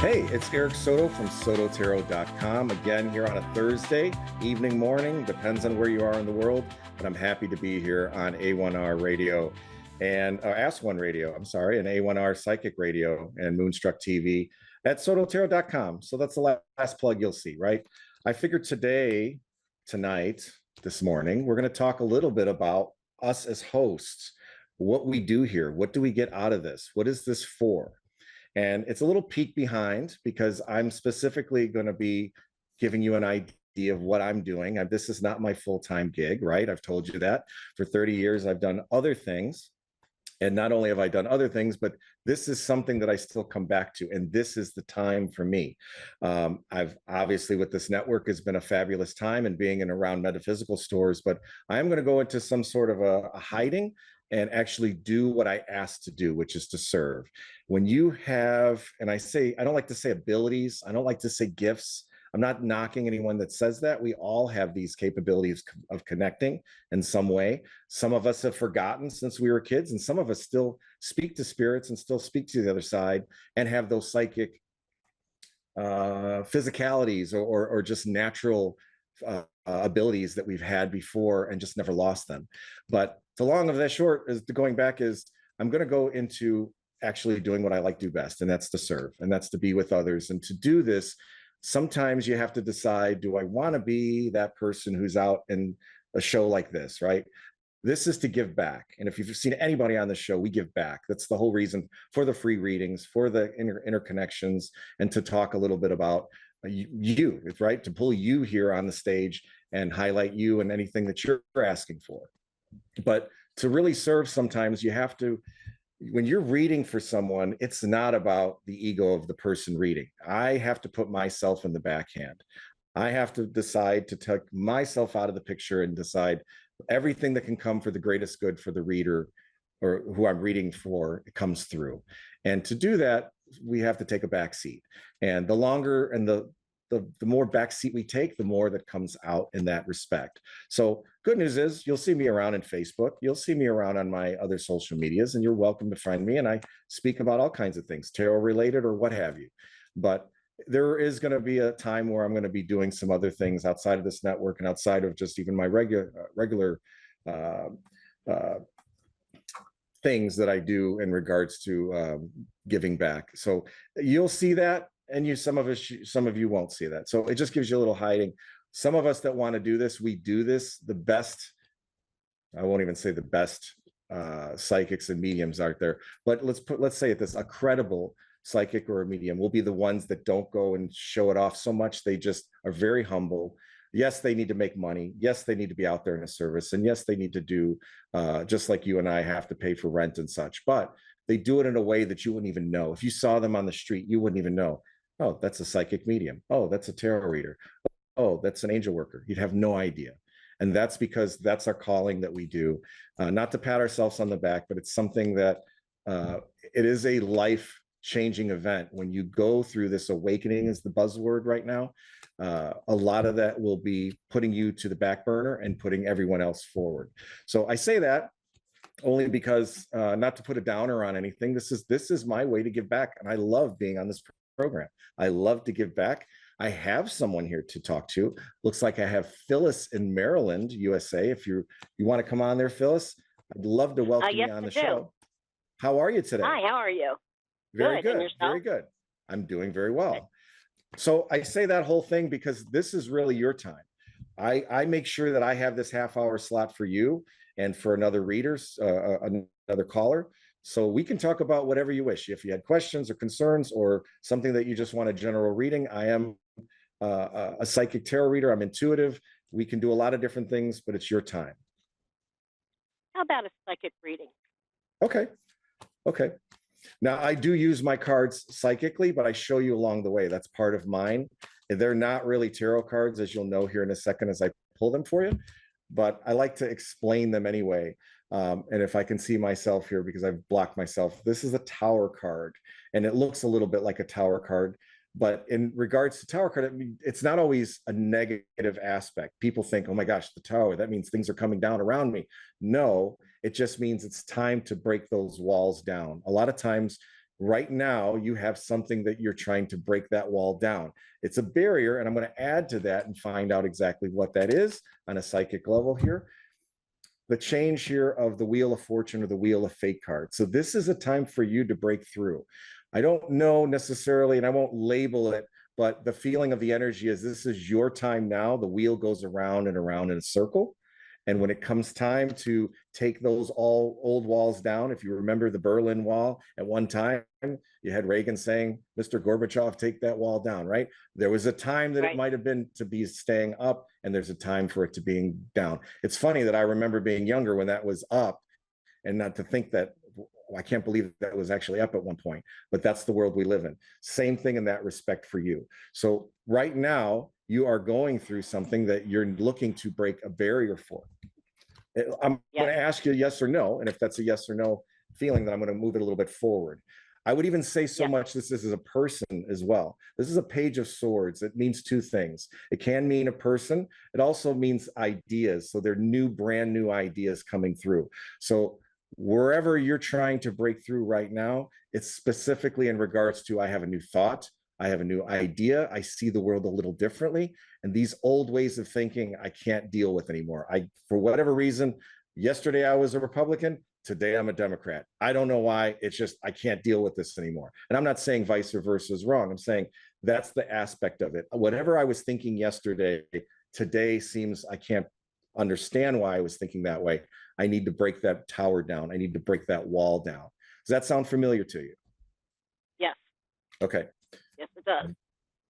Hey, it's Eric Soto from SotoTarot.com. Again, here on a Thursday, evening, morning, depends on where you are in the world. But I'm happy to be here on A1R Radio and Ask One Radio, I'm sorry, and A1R Psychic Radio and Moonstruck TV at SotoTarot.com. So that's the last plug you'll see, right? I figured tonight, this morning, we're going to talk a little bit about us as hosts, what we do here. What do we get out of this? What is this for? And it's a little peek behind because I'm specifically going to be giving you an idea of what I'm doing. This is not my full-time gig, right? I've told you that. For 30 years, I've done other things. And not only have I done other things, but this is something that I still come back to. And this is the time for me. I've obviously with this network has been a fabulous time and being in around metaphysical stores, but I'm going to go into some sort of a hiding and actually do what I asked to do, which is to serve. When you have, and I don't like to say abilities, I don't like to say gifts. I'm not knocking anyone that says that. We all have these capabilities of connecting in some way. Some of us have forgotten since we were kids, and some of us still speak to spirits and still speak to the other side and have those psychic physicalities or just natural abilities that we've had before and just never lost them. But the long of that short is the going back is I'm going to go into actually doing what I like to do best, and that's to serve, and that's to be with others. And to do this, sometimes you have to decide, do I want to be that person who's out in a show like this, right? This is to give back. And if you've seen anybody on the show, we give back. That's the whole reason for the free readings, for the interconnections, and to talk a little bit about you, right? To pull you here on the stage and highlight you and anything that you're asking for. But to really serve, sometimes you have to, when you're reading for someone, it's not about the ego of the person reading. I have to put myself in the backhand. I have to decide to take myself out of the picture and decide everything that can come for the greatest good for the reader or who I'm reading for, it comes through. And to do that, we have to take a back seat. And the longer and the more back seat we take, the more that comes out in that respect. So good news is you'll see me around in Facebook. You'll see me around on my other social medias, and you're welcome to find me. And I speak about all kinds of things, tarot related or what have you. But there is going to be a time where I'm going to be doing some other things outside of this network and outside of just even my regular things that I do in regards to giving back. So you'll see that. And some of you won't see that. So it just gives you a little hiding. Some of us that want to do this, we do this the best. I won't even say the best psychics and mediums out there, but let's say it this: a credible psychic or a medium will be the ones that don't go and show it off so much. They just are very humble. Yes, they need to make money. Yes, they need to be out there in a service, and yes, they need to do just like you and I have to pay for rent and such. But they do it in a way that you wouldn't even know. If you saw them on the street, you wouldn't even know. Oh, that's a psychic medium. Oh, that's a tarot reader. Oh, that's an angel worker. You'd have no idea. And that's because that's our calling that we do. Not to pat ourselves on the back, but it's something that it is a life-changing event. When you go through this awakening is the buzzword right now. A lot of that will be putting you to the back burner and putting everyone else forward. So I say that only because not to put a downer on anything. This is my way to give back. And I love being on this program. I love to give back. I have someone here to talk to. Looks like I have Phyllis in Maryland, USA. If you want to come on there, Phyllis, I'd love to welcome you on the show. How are you today? Hi, how are you? Very good. Very good. I'm doing very well. So I say that whole thing because this is really your time. I make sure that I have this half-hour slot for you and for another another caller. So we can talk about whatever you wish. If you had questions or concerns or something that you just want a general reading, I am a psychic tarot reader. I'm intuitive. We can do a lot of different things, but it's your time. How about a psychic reading? Okay. Okay. Now, I do use my cards psychically, but I show you along the way. That's part of mine. They're not really tarot cards, as you'll know here in a second as I pull them for you, but I like to explain them anyway. And if I can see myself here, because I've blocked myself, this is a tower card, and it looks a little bit like a tower card. But in regards to tower card, I mean, it's not always a negative aspect. People think, oh my gosh, the tower, that means things are coming down around me. No, it just means it's time to break those walls down. A lot of times right now you have something that you're trying to break that wall down. It's a barrier, and I'm going to add to that and find out exactly what that is on a psychic level here. The change here of the Wheel of Fortune or the Wheel of Fate card. So this is a time for you to break through. I don't know necessarily, and I won't label it, but the feeling of the energy is this is your time now. The wheel goes around and around in a circle. And when it comes time to take those all old walls down, if you remember the Berlin Wall at one time, you had Reagan saying, Mr. Gorbachev, take that wall down, right? There was a time that it Right. might have been to be staying up, and there's a time for it to being down. It's funny that I remember being younger when that was up, and not to think that, I can't believe that was actually up at one point, but that's the world we live in. Same thing in that respect for you. So right now, you are going through something that you're looking to break a barrier for. I'm Yes. going to ask you yes or no. And if that's a yes or no feeling, then I'm going to move it a little bit forward. I would even say so Yes. much this is a person as well. This is a Page of Swords. It means two things. It can mean a person. It also means ideas. So they're new, brand new ideas coming through. So wherever you're trying to break through right now, it's specifically in regards to, I have a new thought. I have a new idea. I see the world a little differently. And these old ways of thinking, I can't deal with anymore. For whatever reason, yesterday I was a Republican. Today I'm a Democrat. I don't know why. It's just, I can't deal with this anymore. And I'm not saying vice versa is wrong. I'm saying that's the aspect of it. Whatever I was thinking yesterday, today seems I can't understand why I was thinking that way. I need to break that tower down. I need to break that wall down. Does that sound familiar to you? Yes. Okay. Yes, it does.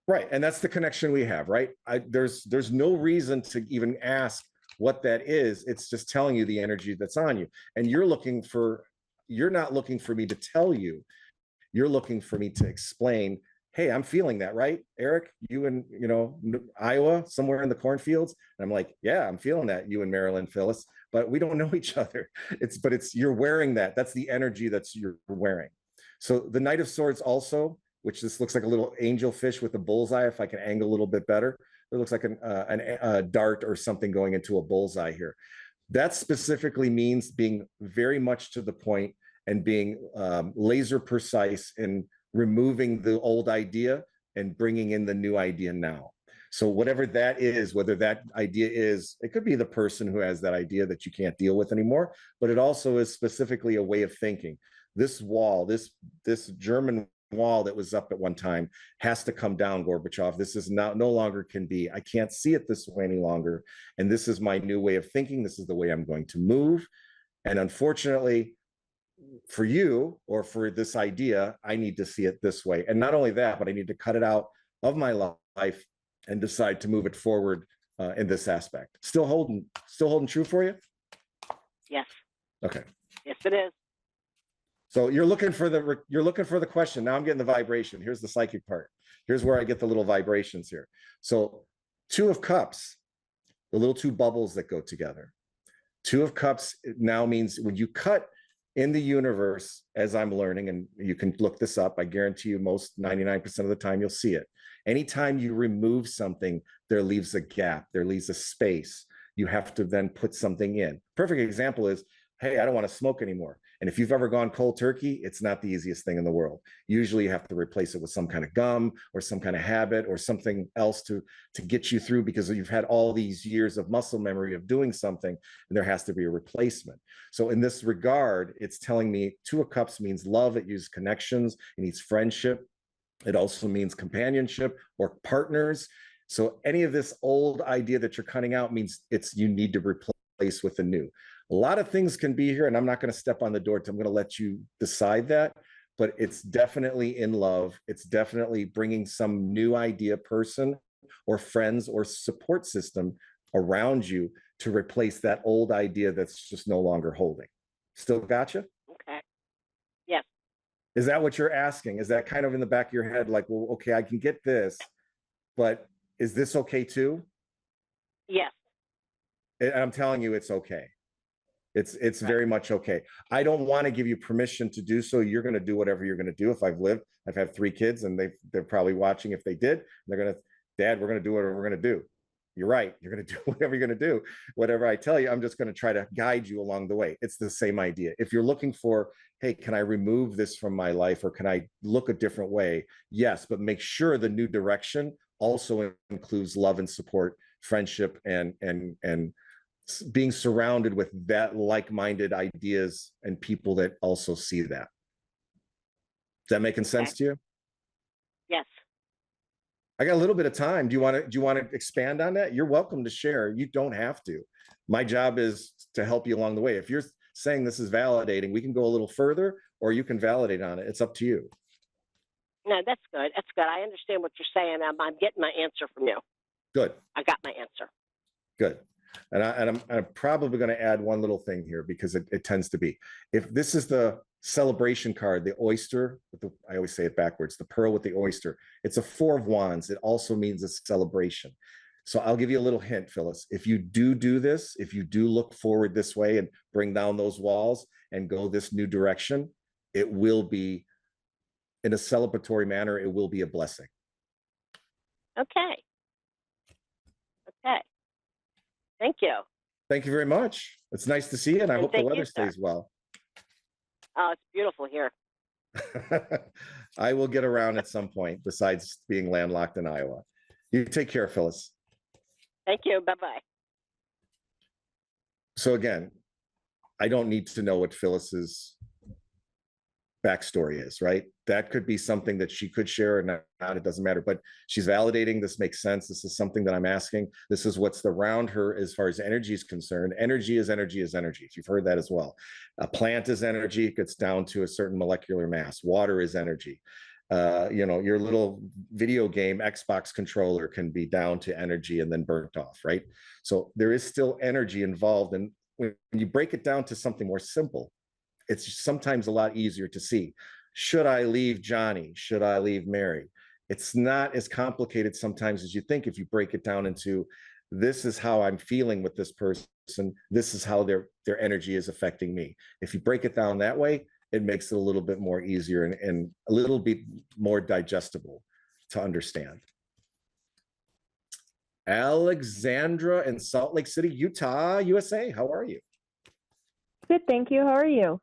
Right. And that's the connection we have, right? There's no reason to even ask what that is. It's just telling you the energy that's on you. And you're not looking for me to tell you. You're looking for me to explain, hey, I'm feeling that, right? Eric, you in, Iowa, somewhere in the cornfields. And I'm like, yeah, I'm feeling that, you in Maryland, Phyllis, but we don't know each other. You're wearing that. That's the energy you're wearing. So the Knight of Swords also, which this looks like a little angel fish with a bullseye, if I can angle a little bit better. It looks like a dart or something going into a bullseye here. That specifically means being very much to the point and being laser precise in removing the old idea and bringing in the new idea now. So whatever that is, whether that idea is, it could be the person who has that idea that you can't deal with anymore, but it also is specifically a way of thinking. This wall, this German wall that was up at one time has to come down, Gorbachev. This is no longer can be. I can't see it this way any longer. And this is my new way of thinking. This is the way I'm going to move. And unfortunately, for you or for this idea, I need to see it this way. And not only that, but I need to cut it out of my life and decide to move it forward in this aspect. Still holding true for you? Yes. Okay. Yes, it is. So you're looking for the question. Now I'm getting the vibration. Here's the psychic part. Here's where I get the little vibrations here. So Two of Cups, the little two bubbles that go together. Two of Cups now means when you cut in the universe, as I'm learning, and you can look this up, I guarantee you most 99% of the time you'll see it. Anytime you remove something, there leaves a gap, there leaves a space. You have to then put something in. Perfect example is, hey, I don't want to smoke anymore. And if you've ever gone cold turkey, it's not the easiest thing in the world. Usually you have to replace it with some kind of gum or some kind of habit or something else to get you through, because you've had all these years of muscle memory of doing something, and there has to be a replacement. So in this regard, it's telling me Two of Cups means love. It uses connections. It needs friendship. It also means companionship or partners. So any of this old idea that you're cutting out means you need to replace with a new. A lot of things can be here, and I'm not going to step on the door. I'm going to let you decide that, but it's definitely in love. It's definitely bringing some new idea, person or friends or support system around you to replace that old idea that's just no longer holding. Still gotcha? Okay. Yes. Is that what you're asking? Is that kind of in the back of your head, like, well, okay, I can get this, but is this okay too? Yes. And I'm telling you, it's okay. It's Right. very much okay. I don't want to give you permission to do so. You're going to do whatever you're going to do. If I've had 3 kids, and they're probably watching. If they did, they're going to, Dad, we're going to do whatever we're going to do. you're right. You're going to do whatever you're going to do. Whatever I tell you, I'm just going to try to guide you along the way. It's the same idea. If you're looking for, hey, can I remove this from my life or can I look a different way? Yes, but make sure the new direction also includes love and support, friendship, and being surrounded with that like-minded ideas and people that also see that. Is that making Okay. sense to you? Yes. I got a little bit of time. Do you want to expand on that? You're welcome to share. You don't have to. My job is to help you along the way. If you're saying this is validating, we can go a little further or you can validate on it. It's up to you. No, that's good. That's good. I understand what you're saying. I'm getting my answer from you. Good. I got my answer. Good. And I'm probably going to add one little thing here because it tends to be. If this is the celebration card, the oyster, I always say it backwards, the pearl with the oyster, it's a 4 of wands. It also means a celebration. So I'll give you a little hint, Phyllis. If you do this, if you do look forward this way and bring down those walls and go this new direction, it will be in a celebratory manner. It will be a blessing. Okay. Okay. Thank you. Thank you very much. It's nice to see you, and I hope the weather stays well. Oh, it's beautiful here. I will get around at some point, besides being landlocked in Iowa. You take care, Phyllis. Thank you. Bye-bye. So again, I don't need to know what Phyllis's backstory is, right? That could be something that she could share or not, it doesn't matter, but she's validating this makes sense. This is something that I'm asking. This is what's around her as far as energy is concerned. Energy is energy is energy. If you've heard that as well. A plant is energy, it gets down to a certain molecular mass. Water is energy. Your little video game Xbox controller can be down to energy and then burnt off, right? So there is still energy involved. And when you break it down to something more simple, it's sometimes a lot easier to see. Should I leave Johnny? Should I leave Mary? It's not as complicated sometimes as you think if you break it down into this is how I'm feeling with this person. This is how their energy is affecting me. If you break it down that way, it makes it a little bit more easier and a little bit more digestible to understand. Alexandra in Salt Lake City, Utah, USA. How are you? Good, thank you. How are you?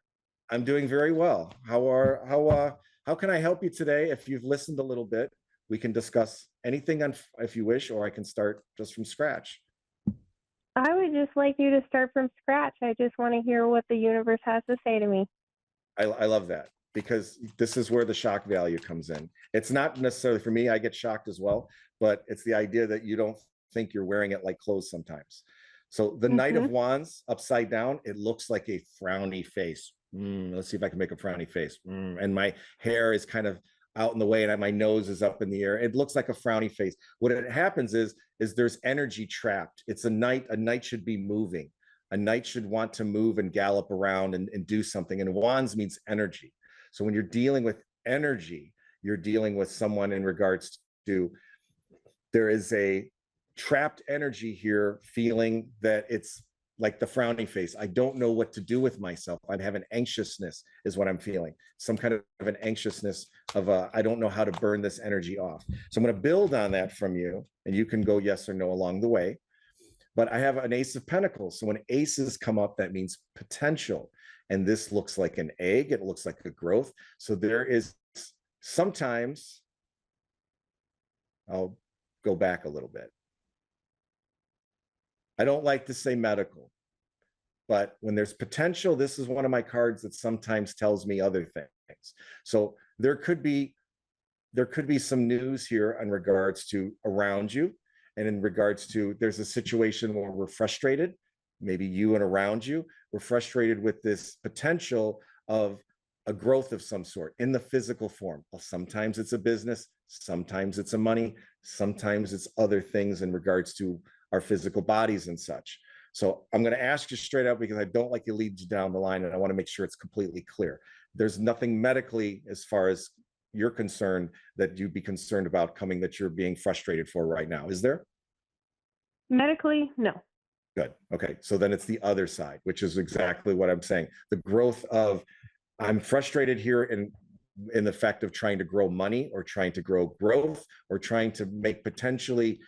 I'm doing very well. How can I help you today? If you've listened a little bit, we can discuss anything if you wish, or I can start just from scratch. I would just like you to start from scratch. I just want to hear what the universe has to say to me. I love that because this is where the shock value comes in. It's not necessarily for me, I get shocked as well, but it's the idea that you don't think you're wearing it like clothes sometimes. So the Knight of Wands upside down, it looks like a frowny face. Let's see if I can make a frowny face. And my hair is kind of out in the way and my nose is up in the air. It looks like a frowny face. What it happens is there's energy trapped. It's a knight. A knight should be moving. A knight should want to move and gallop around and do something. And wands means energy. So when you're dealing with energy, you're dealing with someone in regards to, there is a trapped energy here, feeling that it's like the frowning face. I don't know what to do with myself. I have an anxiousness is what I'm feeling. Some kind of an anxiousness of I don't know how to burn this energy off. So I'm going to build on that from you, and you can go yes or no along the way. But I have an Ace of Pentacles. So when aces come up, that means potential. And this looks like an egg. It looks like a growth. So there is sometimes, I'll go back a little bit. I don't like to say medical, but when there's potential, this is one of my cards that sometimes tells me other things. So there could be some news here in regards to around you, and in regards to there's a situation where we're frustrated, maybe you and around you, we're frustrated with this potential of a growth of some sort in the physical form. Well, sometimes it's a business, sometimes it's a money, sometimes it's other things in regards to our physical bodies and such. So I'm going to ask you straight up because I don't like to lead you down the line and I want to make sure it's completely clear. There's nothing medically as far as you're concerned that you'd be concerned about coming that you're being frustrated for right now, is there? Medically, no. Good. Okay. So then it's the other side, which is exactly what I'm saying. The growth of, I'm frustrated here in the fact of trying to grow money or trying to grow growth or trying to make potentially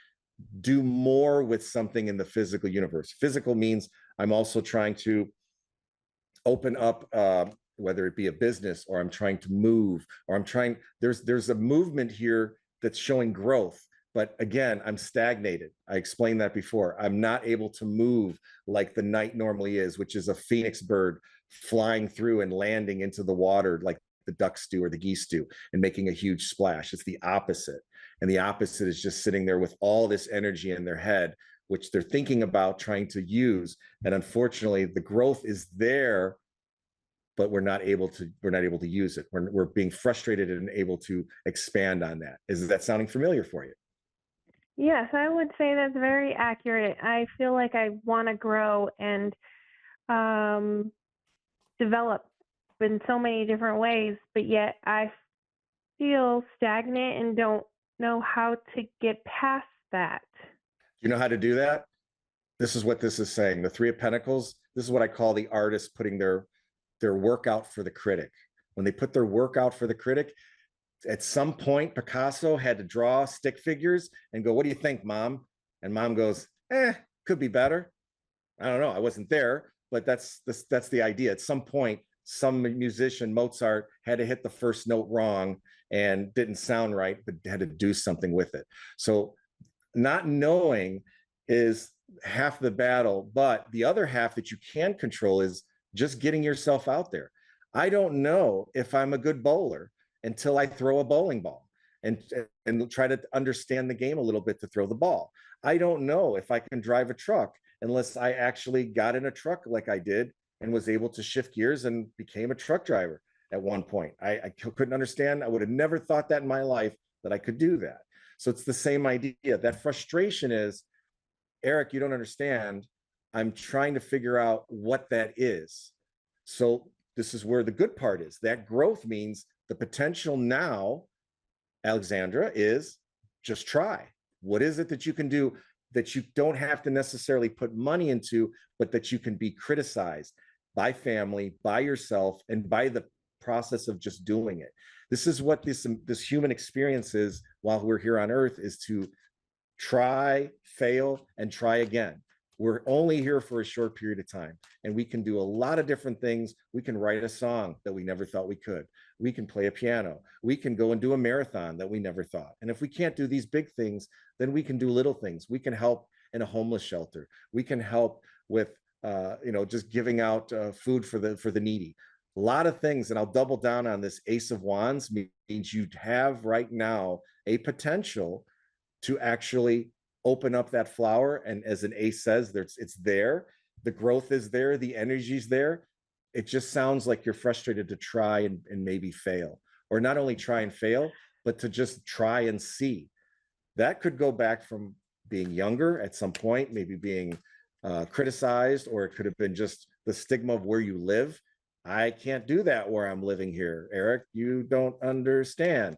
do more with something in the physical universe. Physical means I'm also trying to open up, whether it be a business, or I'm trying to move, or there's a movement here that's showing growth. But again, I'm stagnated. I explained that before. I'm not able to move like the knight normally is, which is a phoenix bird flying through and landing into the water like the ducks do or the geese do and making a huge splash. It's the opposite. And the opposite is just sitting there with all this energy in their head, which they're thinking about trying to use. And unfortunately, the growth is there, but we're not able to use it. We're being frustrated and able to expand on that. Is that sounding familiar for you? Yes, I would say that's very accurate. I feel like I want to grow and develop in so many different ways, but yet I feel stagnant and don't know how to get past that. You know how to do that? This is what this is saying. The Three of Pentacles, this is what I call the artist putting their work out for the critic. When they put their work out for the critic, at some point, Picasso had to draw stick figures and go, "What do you think, Mom?" And Mom goes, could be better. I don't know. I wasn't there, but that's the idea. At some point, some musician, Mozart, had to hit the first note wrong and didn't sound right, but had to do something with it. So not knowing is half the battle, but the other half that you can control is just getting yourself out there. I don't know if I'm a good bowler until I throw a bowling ball and try to understand the game a little bit to throw the ball. I don't know if I can drive a truck unless I actually got in a truck like I did and was able to shift gears and became a truck driver at one point. I couldn't understand. I would have never thought that in my life that I could do that. So it's the same idea. That frustration is, Eric, you don't understand. I'm trying to figure out what that is. So this is where the good part is. That growth means the potential now, Alexandra, is just try. What is it that you can do that you don't have to necessarily put money into, but that you can be criticized by family, by yourself, and by the process of just doing it? This is what this human experience is while we're here on earth, is to try, fail, and try again. We're only here for a short period of time, and we can do a lot of different things. We can write a song that we never thought we could. We can play a piano. We can go and do a marathon that we never thought. And if we can't do these big things, then we can do little things. We can help in a homeless shelter. We can help with, just giving out food for the needy. A lot of things, and I'll double down on this. Ace of Wands means you have right now a potential to actually open up that flower. And as an ace says, it's there. The growth is there. The energy's there. It just sounds like you're frustrated to try and maybe fail, or not only try and fail, but to just try and see. That could go back from being younger at some point, maybe being criticized, or it could have been just the stigma of where you live. I can't do that where I'm living here, Eric. You don't understand.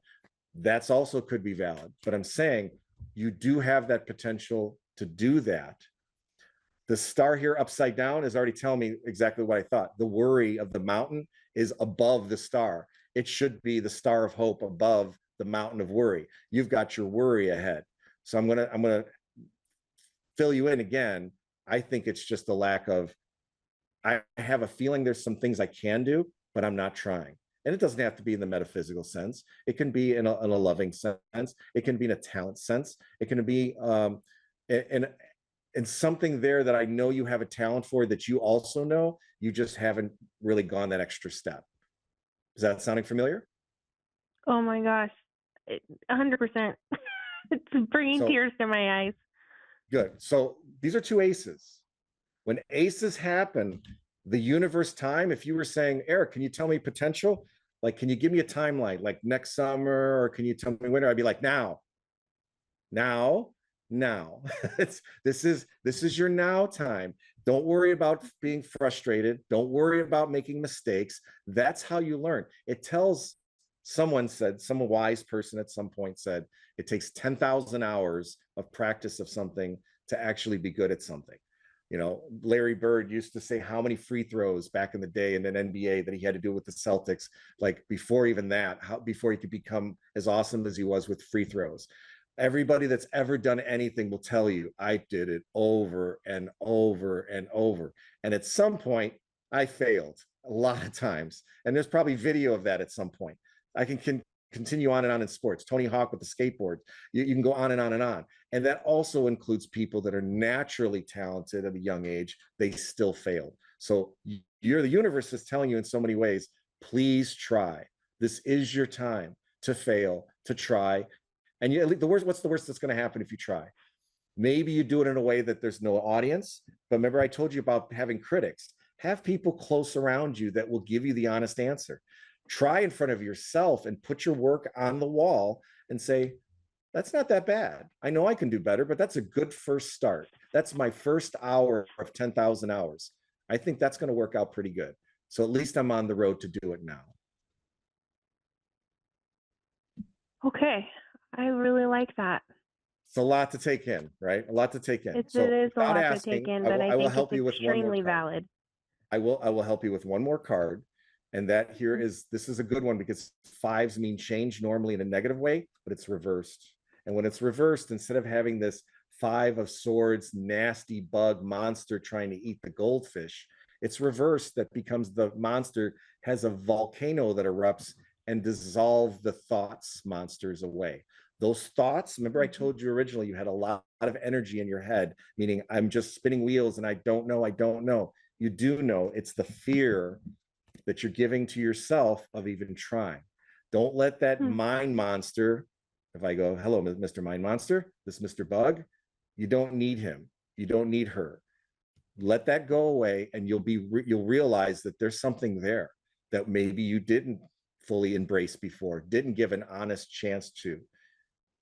That's also could be valid. But I'm saying you do have that potential to do that. The star here upside down is already telling me exactly what I thought. The worry of the mountain is above the star. It should be the star of hope above the mountain of worry. You've got your worry ahead. So I'm gonna fill you in again. I think it's just a lack of, I have a feeling there's some things I can do, but I'm not trying. And it doesn't have to be in the metaphysical sense. It can be in a loving sense. It can be in a talent sense. It can be in something there that I know you have a talent for, that you also know, you just haven't really gone that extra step. Is that sounding familiar? Oh my gosh, 100%. It's bringing tears to my eyes. Good. So these are two aces. When aces happen, the universe time, if you were saying, Eric, can you tell me potential? Like, can you give me a timeline, like next summer, or can you tell me winter? I'd be like, now. This is your now time. Don't worry about being frustrated. Don't worry about making mistakes. That's how you learn. It tells, someone said, some wise person at some point said, it takes 10,000 hours of practice of something to actually be good at something. Larry Bird used to say how many free throws back in the day in an NBA that he had to do with the Celtics, like before even that, before he could become as awesome as he was with free throws. Everybody that's ever done anything will tell you, I did it over and over and over. And at some point, I failed a lot of times. And there's probably video of that at some point. I can continue on and on in sports. Tony Hawk with the skateboard. You can go on and on and on. And that also includes people that are naturally talented at a young age. They still failed. So the universe is telling you in so many ways, please try. This is your time to fail, to try. And what's the worst that's going to happen if you try? Maybe you do it in a way that there's no audience. But remember, I told you about having critics. Have people close around you that will give you the honest answer. Try in front of yourself and put your work on the wall and say, that's not that bad. I know I can do better, but that's a good first start. That's my first hour of 10,000 hours. I think that's going to work out pretty good. So at least I'm on the road to do it now. Okay. I really like that. It's a lot to take in, right? A lot to take in. It is a lot to take in, but I think help you it's with one more extremely card. valid. I will help you with one more card. And that here is, this is a good one because fives mean change normally in a negative way, but it's reversed. And when it's reversed, instead of having this 5 of swords, nasty bug monster trying to eat the goldfish, it's reversed. That becomes the monster has a volcano that erupts and dissolve the thoughts monsters away. Those thoughts, remember I told you originally, you had a lot of energy in your head, meaning I'm just spinning wheels and I don't know. You do know. It's the fear that you're giving to yourself of even trying. Don't let that mind monster, if I go, hello, Mr. Mind Monster, this Mr. Bug, you don't need him. You don't need her. Let that go away and you'll realize that there's something there that maybe you didn't fully embrace before, didn't give an honest chance to.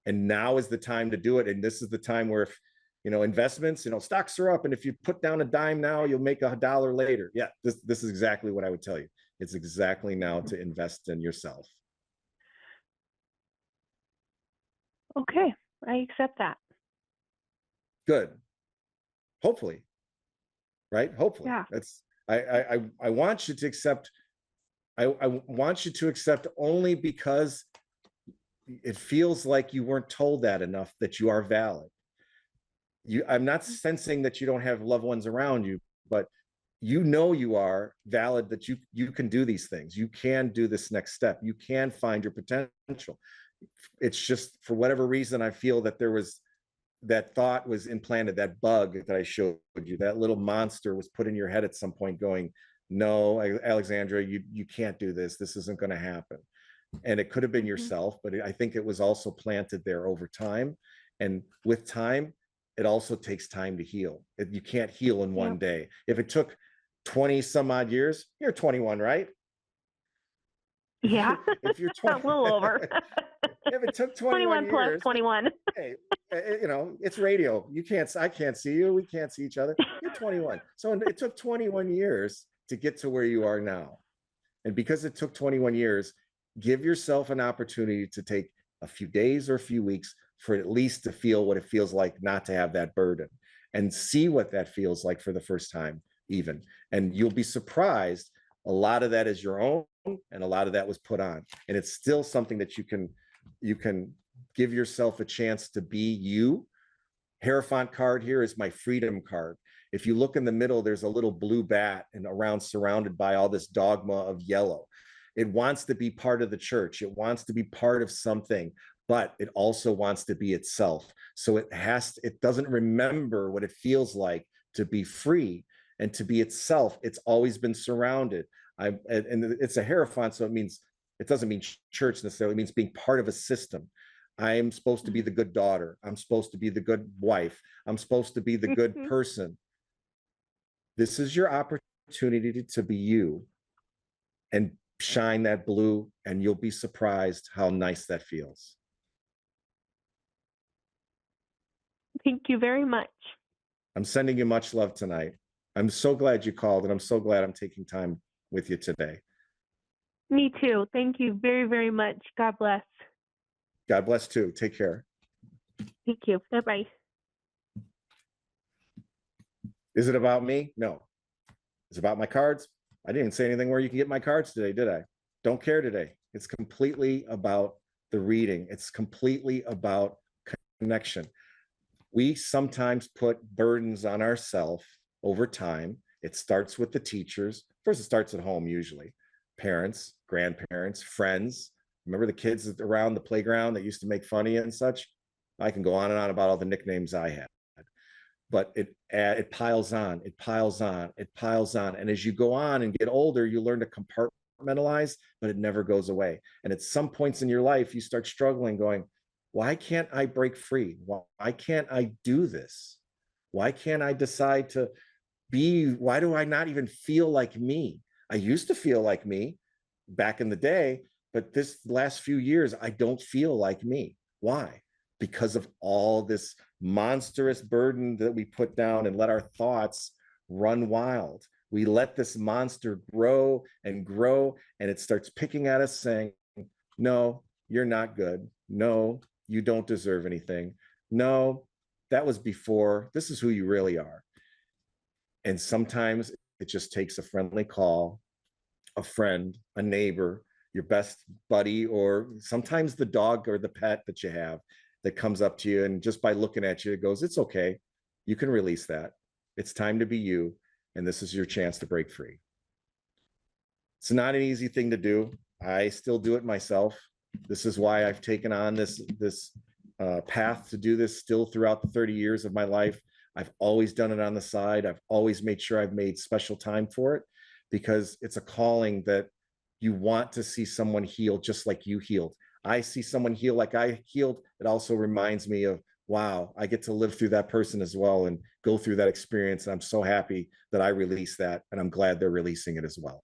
And now is the time to do it. And this is the time where if, investments, stocks are up. And if you put down a dime now, you'll make $1 later. Yeah, this is exactly what I would tell you. It's exactly now to invest in yourself. Okay, I accept that. Good. Hopefully. Right? Hopefully. Yeah. That's I want you to accept. I want you to accept only because it feels like you weren't told that enough, that you are valid. I'm not sensing that you don't have loved ones around you, but you are valid, that you can do these things. You can do this next step. You can find your potential. It's just for whatever reason, I feel that that thought was implanted, that bug that I showed you, that little monster was put in your head at some point going, no, Alexandra, you can't do this. This isn't going to happen. And it could have been yourself, but I think it was also planted there over time. And with time, it also takes time to heal. You can't heal in one day. If it took 20 some odd years, you're 21, right? Yeah. If you're 20, a little over. If it took 21 plus years, 21. Hey, it's radio. I can't see you. We can't see each other. You're 21. So it took 21 years to get to where you are now. And because it took 21 years, give yourself an opportunity to take a few days or a few weeks for at least to feel what it feels like not to have that burden, and see what that feels like for the first time even. And you'll be surprised. A lot of that is your own, and a lot of that was put on. And it's still something that you can give yourself a chance to be you. Hierophant card here is my freedom card. If you look in the middle, there's a little blue bat and around surrounded by all this dogma of yellow. It wants to be part of the church. It wants to be part of something, but it also wants to be itself. So it doesn't remember what it feels like to be free and to be itself. It's always been surrounded. And it's a Hierophant, so it doesn't mean church necessarily. It means being part of a system. I'm supposed to be the good daughter. I'm supposed to be the good wife. I'm supposed to be the good person. This is your opportunity to be you and shine that blue, and you'll be surprised how nice that feels. Thank you very much. I'm sending you much love tonight. I'm so glad you called, and I'm so glad I'm taking time with you today. Me too. Thank you very, very much. God bless. God bless too. Take care. Thank you. Bye-bye. Is it about me? No. It's about my cards. I didn't even say anything where you can get my cards today, did I? Don't care today. It's completely about the reading. It's completely about connection. We sometimes put burdens on ourselves over time. It starts with the teachers. First, it starts at home, usually. Parents, grandparents, friends. Remember the kids around the playground that used to make fun of you and such? I can go on and on about all the nicknames I had. But it piles on, it piles on, it piles on. And as you go on and get older, you learn to compartmentalize, but it never goes away. And at some points in your life, you start struggling, going, why can't I break free? Why can't I do this? Why can't I decide to why do I not even feel like me? I used to feel like me back in the day, but this last few years, I don't feel like me. Why? Because of all this monstrous burden that we put down and let our thoughts run wild. We let this monster grow, and it starts picking at us saying, no, you're not good. No, you don't deserve anything. No, that was before. This is who you really are. And sometimes it just takes a friendly call, a friend, a neighbor, your best buddy, or sometimes the dog or the pet that you have that comes up to you, and just by looking at you, it goes, it's okay. You can release that. It's time to be you. And this is your chance to break free. It's not an easy thing to do. I still do it myself. This is why I've taken on this path to do this still throughout the 30 years of my life. I've always done it on the side. I've always made sure I've made special time for it, because it's a calling that you want to see someone heal just like you healed. I see someone heal like I healed. It also reminds me of, wow, I get to live through that person as well and go through that experience. And I'm so happy that I release that, and I'm glad they're releasing it as well.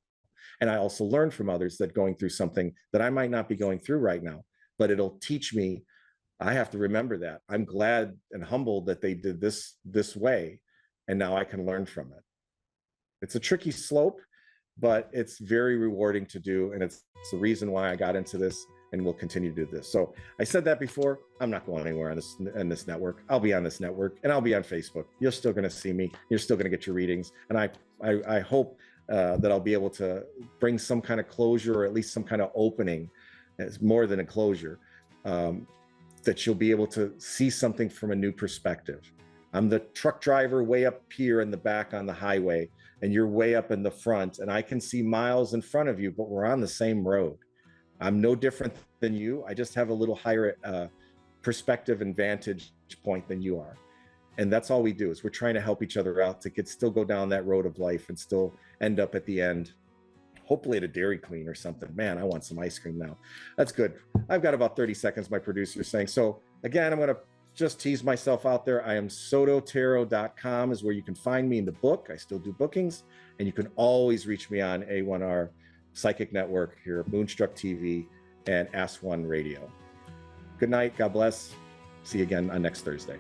And I also learn from others that going through something that I might not be going through right now, but it'll teach me. I have to remember that. I'm glad and humbled that they did this way, and now I can learn from it. It's a tricky slope, but it's very rewarding to do, and it's the reason why I got into this and will continue to do this. So I said that before. I'm not going anywhere on this network. I'll be on this network, and I'll be on Facebook. You're still going to see me. You're still going to get your readings, and I hope that I'll be able to bring some kind of closure, or at least some kind of opening. It's more than a closure. That you'll be able to see something from a new perspective. I'm the truck driver way up here in the back on the highway, and you're way up in the front, and I can see miles in front of you, but we're on the same road. I'm no different than you. I just have a little higher perspective and vantage point than you are. And that's all we do, is we're trying to help each other out to still go down that road of life and still end up at the end, hopefully at a Dairy Queen or something. Man, I want some ice cream now. That's good. I've got about 30 seconds, my producer is saying. So again, I'm going to just tease myself out there. I am sototarot.com is where you can find me in the book. I still do bookings, and you can always reach me on A1R Psychic Network here, Moonstruck TV, and Ask One Radio. Good night. God bless. See you again on next Thursday.